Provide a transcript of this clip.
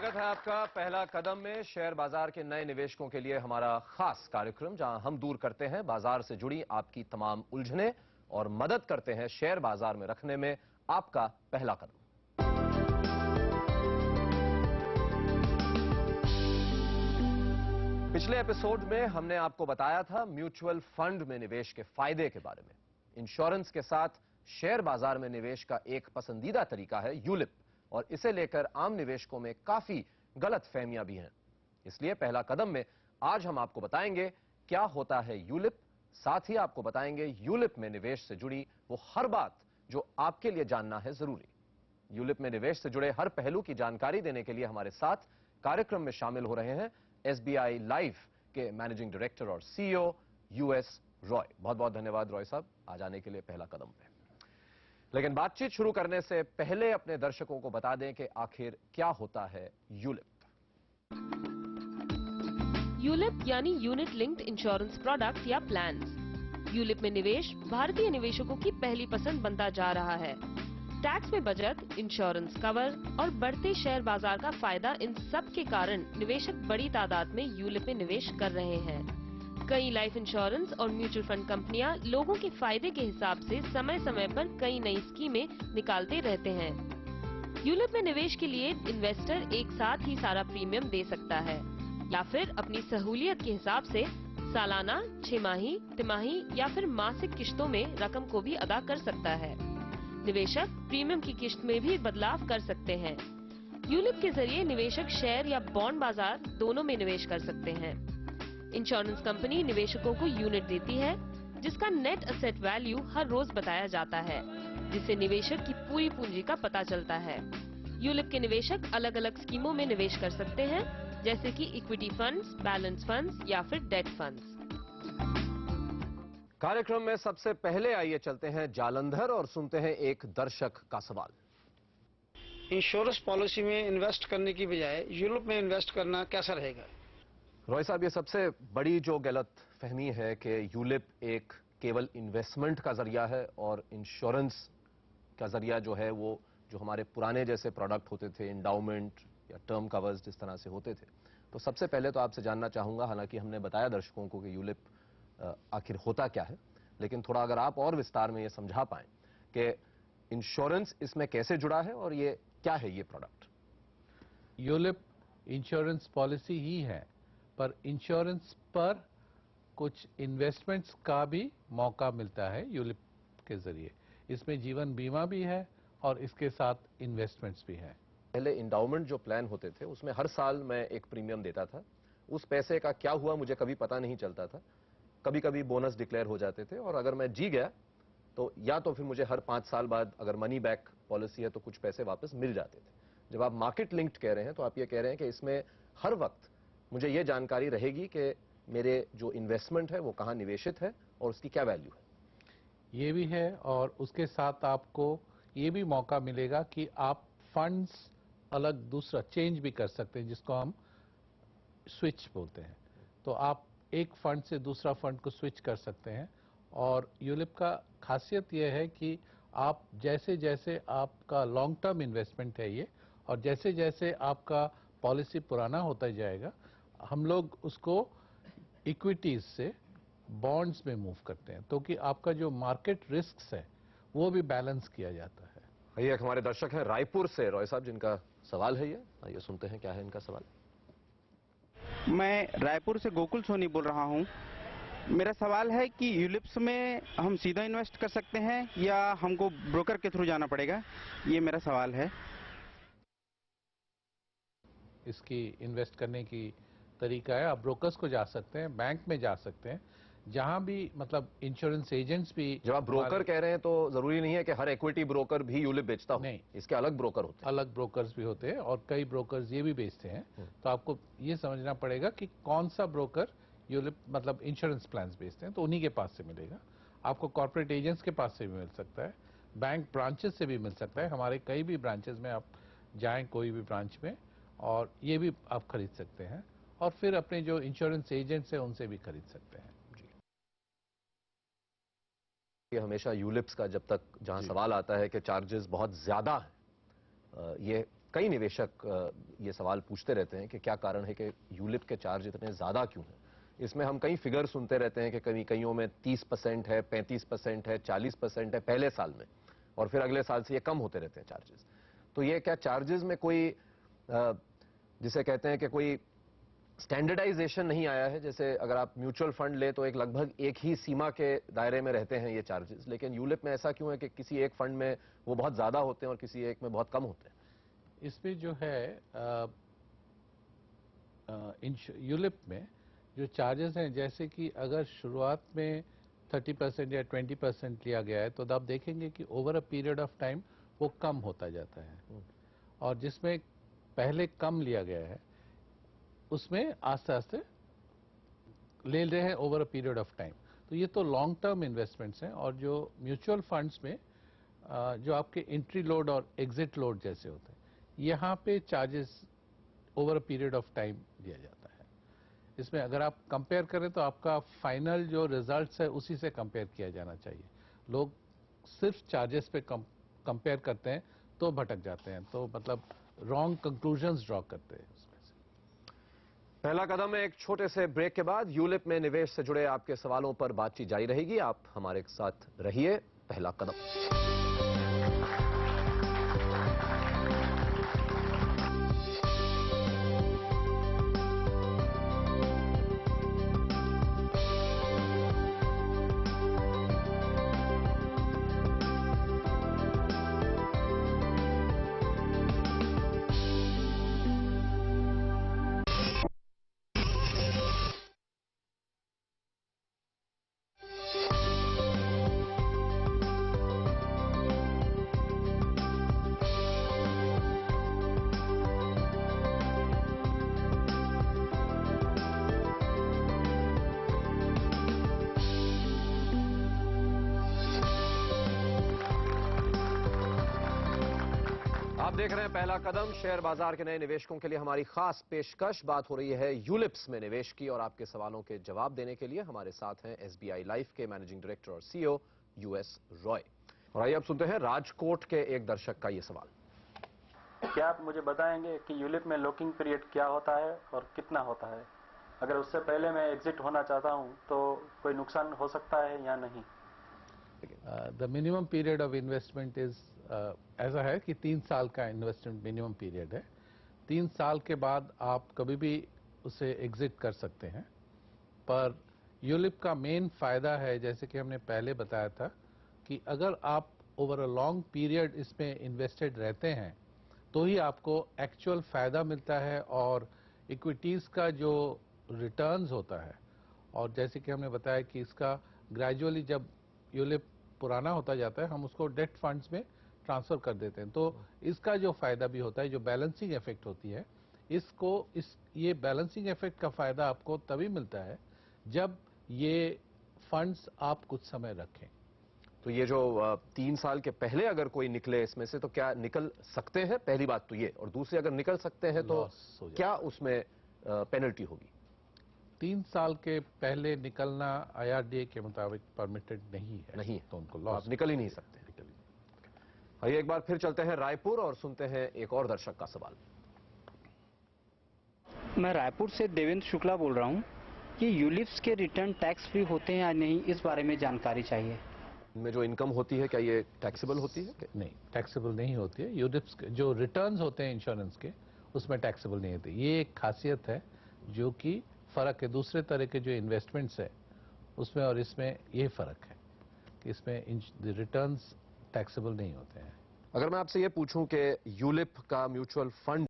स्वागत है आपका पहला कदम में शेयर बाजार के नए निवेशकों के लिए हमारा खास कार्यक्रम, जहां हम दूर करते हैं बाजार से जुड़ी आपकी तमाम उलझनें और मदद करते हैं शेयर बाजार में रखने में आपका पहला कदम। पिछले एपिसोड में हमने आपको बताया था म्यूचुअल फंड में निवेश के फायदे के बारे में। इंश्योरेंस के साथ शेयर बाजार में निवेश का एक पसंदीदा तरीका है यूलिप, और इसे लेकर आम निवेशकों में काफी गलतफहमियां भी हैं। इसलिए पहला कदम में आज हम आपको बताएंगे क्या होता है यूलिप, साथ ही आपको बताएंगे यूलिप में निवेश से जुड़ी वो हर बात जो आपके लिए जानना है जरूरी। यूलिप में निवेश से जुड़े हर पहलू की जानकारी देने के लिए हमारे साथ कार्यक्रम में शामिल हो रहे हैं एसबीआई लाइफ के मैनेजिंग डायरेक्टर और सीईओ यूएस रॉय। बहुत बहुत धन्यवाद रॉय साहब आज आने के लिए पहला कदम पे। लेकिन बातचीत शुरू करने से पहले अपने दर्शकों को बता दें कि आखिर क्या होता है यूलिप। यूलिप यानी यूनिट लिंक्ड इंश्योरेंस प्रोडक्ट या प्लान्स। यूलिप में निवेश भारतीय निवेशकों की पहली पसंद बनता जा रहा है। टैक्स में बचत, इंश्योरेंस कवर और बढ़ते शेयर बाजार का फायदा, इन सब के कारण निवेशक बड़ी तादाद में यूलिप में निवेश कर रहे हैं। कई लाइफ इंश्योरेंस और म्यूचुअल फंड कंपनियां लोगों के फायदे के हिसाब से समय समय पर कई नई स्कीमें निकालते रहते हैं। यूलिप में निवेश के लिए इन्वेस्टर एक साथ ही सारा प्रीमियम दे सकता है या फिर अपनी सहूलियत के हिसाब से सालाना, छमाही, तिमाही या फिर मासिक किश्तों में रकम को भी अदा कर सकता है। निवेशक प्रीमियम की किश्त में भी बदलाव कर सकते हैं। यूलिप के जरिए निवेशक शेयर या बॉन्ड बाजार दोनों में निवेश कर सकते हैं। इंश्योरेंस कंपनी निवेशकों को यूनिट देती है जिसका नेट एसेट वैल्यू हर रोज बताया जाता है, जिससे निवेशक की पूरी पूंजी का पता चलता है। यूलिप के निवेशक अलग अलग स्कीमों में निवेश कर सकते हैं, जैसे कि इक्विटी फंड्स, बैलेंस फंड्स या फिर डेट फंड्स। कार्यक्रम में सबसे पहले आइए चलते हैं जालंधर और सुनते हैं एक दर्शक का सवाल। इंश्योरेंस पॉलिसी में इन्वेस्ट करने की बजाय यूलिप में इन्वेस्ट करना कैसा रहेगा? रॉय साहब, ये सबसे बड़ी जो गलत फहमी है कि यूलिप एक केवल इन्वेस्टमेंट का जरिया है और इंश्योरेंस का जरिया जो है वो जो हमारे पुराने जैसे प्रोडक्ट होते थे, इंडाउमेंट या टर्म कवर्स जिस तरह से होते थे। तो सबसे पहले तो आपसे जानना चाहूंगा, हालांकि हमने बताया दर्शकों को कि यूलिप आखिर होता क्या है, लेकिन थोड़ा अगर आप और विस्तार में ये समझा पाएं कि इंश्योरेंस इसमें कैसे जुड़ा है और ये क्या है ये प्रोडक्ट। यूलिप इंश्योरेंस पॉलिसी ही है, पर इंश्योरेंस पर कुछ इन्वेस्टमेंट्स का भी मौका मिलता है यूलिप के जरिए। इसमें जीवन बीमा भी है और इसके साथ इन्वेस्टमेंट्स भी हैं। पहले इंडाउमेंट जो प्लान होते थे उसमें हर साल मैं एक प्रीमियम देता था। उस पैसे का क्या हुआ मुझे कभी पता नहीं चलता था। कभी कभी बोनस डिक्लेयर हो जाते थे और अगर मैं जी गया तो या तो फिर मुझे हर 5 साल बाद, अगर मनी बैक पॉलिसी है तो कुछ पैसे वापस मिल जाते थे। जब आप मार्केट लिंक्ड कह रहे हैं तो आप ये कह रहे हैं कि इसमें हर वक्त मुझे ये जानकारी रहेगी कि मेरे जो इन्वेस्टमेंट है वो कहां निवेशित है और उसकी क्या वैल्यू है। ये भी है और उसके साथ आपको ये भी मौका मिलेगा कि आप फंड्स अलग दूसरा चेंज भी कर सकते हैं, जिसको हम स्विच बोलते हैं। तो आप एक फंड से दूसरा फंड को स्विच कर सकते हैं। और यूलिप का खासियत यह है कि आप जैसे जैसे आपका लॉन्ग टर्म इन्वेस्टमेंट है ये, और जैसे जैसे आपका पॉलिसी पुराना होता जाएगा, हम लोग उसको इक्विटीज से बॉन्ड्स में मूव करते हैं, तो कि आपका जो मार्केट रिस्क है वो भी बैलेंस किया जाता है। ये हमारे दर्शक हैं रायपुर से रॉय साहब, जिनका सवाल है ये। आइए सुनते हैं क्या है इनका सवाल। मैं रायपुर से गोकुल सोनी बोल रहा हूं। मेरा सवाल है कि यूलिप्स में हम सीधा इन्वेस्ट कर सकते हैं या हमको ब्रोकर के थ्रू जाना पड़ेगा? ये मेरा सवाल है। इसकी इन्वेस्ट करने की तरीका है, आप ब्रोकर्स को जा सकते हैं, बैंक में जा सकते हैं, जहां भी मतलब इंश्योरेंस एजेंट्स भी। जब आप ब्रोकर कह रहे हैं तो जरूरी नहीं है कि हर इक्विटी ब्रोकर भी यूलिप बेचता हो। नहीं, इसके अलग ब्रोकर होते हैं। अलग ब्रोकर्स भी होते हैं और कई ब्रोकर्स ये भी बेचते हैं। तो आपको ये समझना पड़ेगा कि कौन सा ब्रोकर यूलिप मतलब इंश्योरेंस प्लान्स बेचते हैं, तो उन्हीं के पास से मिलेगा। आपको कॉर्पोरेट एजेंट्स के पास से भी मिल सकता है, बैंक ब्रांचेस से भी मिल सकता है। हमारे कई भी ब्रांचेस में आप जाएं, कोई भी ब्रांच में, और ये भी आप खरीद सकते हैं। और फिर अपने जो इंश्योरेंस एजेंट्स हैं उनसे भी खरीद सकते हैं। ये हमेशा यूलिप्स का जब तक जहां सवाल आता है कि चार्जेस बहुत ज्यादा हैं, ये कई निवेशक ये सवाल पूछते रहते हैं कि क्या कारण है कि यूलिप के चार्ज इतने ज्यादा क्यों हैं। इसमें हम कई फिगर सुनते रहते हैं कि कईयों में 30% है, 35% है, 40% है पहले साल में, और फिर अगले साल से ये कम होते रहते हैं चार्जेस। तो ये क्या चार्जेस में कोई जिसे कहते हैं कि कोई स्टैंडर्डाइजेशन नहीं आया है? जैसे अगर आप म्यूचुअल फंड ले तो एक लगभग एक ही सीमा के दायरे में रहते हैं ये चार्जेस, लेकिन यूलिप में ऐसा क्यों है कि किसी एक फंड में वो बहुत ज्यादा होते हैं और किसी एक में बहुत कम होते हैं? इसमें जो है यूलिप में जो चार्जेस हैं, जैसे कि अगर शुरुआत में 30% या 20% लिया गया है, तो आप देखेंगे कि over a period of time वो कम होता जाता है, और जिसमें पहले कम लिया गया है उसमें आस्ते आस्ते ले रहे हैं over a period of time. तो ये तो लॉन्ग टर्म इन्वेस्टमेंट्स हैं। और जो म्यूचुअल फंड्स में जो आपके एंट्री लोड और एग्जिट लोड जैसे होते हैं, यहाँ पे charges over a period of time दिया जाता है। इसमें अगर आप कंपेयर करें तो आपका फाइनल जो रिजल्ट्स है उसी से कंपेयर किया जाना चाहिए। लोग सिर्फ चार्जेस पे कंपेयर करते हैं तो भटक जाते हैं, तो मतलब रॉन्ग कंक्लूजन्स ड्रॉ करते हैं उसमें से। पहला कदम है। एक छोटे से ब्रेक के बाद यूलिप में निवेश से जुड़े आपके सवालों पर बातचीत जारी रहेगी। आप हमारे साथ रहिए। पहला कदम। आप देख रहे हैं पहला कदम। शेयर बाजार के नए निवेशकों के लिए हमारी खास पेशकश। बात हो रही है यूलिप्स में निवेश की, और आपके सवालों के जवाब देने के लिए हमारे साथ हैं एसबीआई लाइफ के मैनेजिंग डायरेक्टर और सीईओ यूएस रॉय। और आइए अब सुनते हैं राजकोट के एक दर्शक का ये सवाल। क्या आप मुझे बताएंगे कि यूलिप में लॉकिंग पीरियड क्या होता है और कितना होता है? अगर उससे पहले मैं एग्जिट होना चाहता हूं तो कोई नुकसान हो सकता है या नहीं? The minimum period of investment is ऐसा है कि 3 साल का इन्वेस्टमेंट मिनिमम पीरियड है। 3 साल के बाद आप कभी भी उसे एग्जिट कर सकते हैं। पर यूलिप का मेन फायदा है, जैसे कि हमने पहले बताया था, कि अगर आप ओवर अ लॉन्ग पीरियड इसमें इन्वेस्टेड रहते हैं तो ही आपको एक्चुअल फायदा मिलता है, और इक्विटीज का जो रिटर्न्स होता है, और जैसे कि हमने बताया कि इसका ग्रेजुअली जब यूलिप पुराना होता जाता है हम उसको डेट फंड्स में ट्रांसफर कर देते हैं, तो इसका जो फायदा भी होता है, जो बैलेंसिंग इफेक्ट होती है, ये बैलेंसिंग इफेक्ट का फायदा आपको तभी मिलता है जब ये फंड्स आप कुछ समय रखें। तो ये जो 3 साल के पहले अगर कोई निकले इसमें से, तो क्या निकल सकते हैं? पहली बात तो ये। और दूसरी, अगर निकल सकते हैं तो क्या उसमें पेनल्टी होगी? 3 साल के पहले निकलना IRDA के मुताबिक परमिटेड नहीं है। नहीं, तो उनको तो लॉस आप निकल ही नहीं सकते। आइए एक बार फिर चलते हैं रायपुर और सुनते हैं एक और दर्शक का सवाल। मैं रायपुर से देवेंद्र शुक्ला बोल रहा हूँ कि यूलिप्स के रिटर्न टैक्स फ्री होते हैं या नहीं, इस बारे में जानकारी चाहिए। इनमें जो इनकम होती है क्या ये टैक्सेबल होती है? नहीं, टैक्सेबल नहीं होती है। यूलिप्स जो रिटर्न्स होते हैं इंश्योरेंस के, उसमें टैक्सेबल नहीं होते। ये एक खासियत है जो कि फर्क है दूसरे तरह के जो इन्वेस्टमेंट्स है उसमें और इसमें। ये फर्क है कि इसमें रिटर्न्स टैक्सेबल नहीं होते हैं। अगर मैं आपसे ये पूछूं कि यूलिप का म्यूचुअल फंड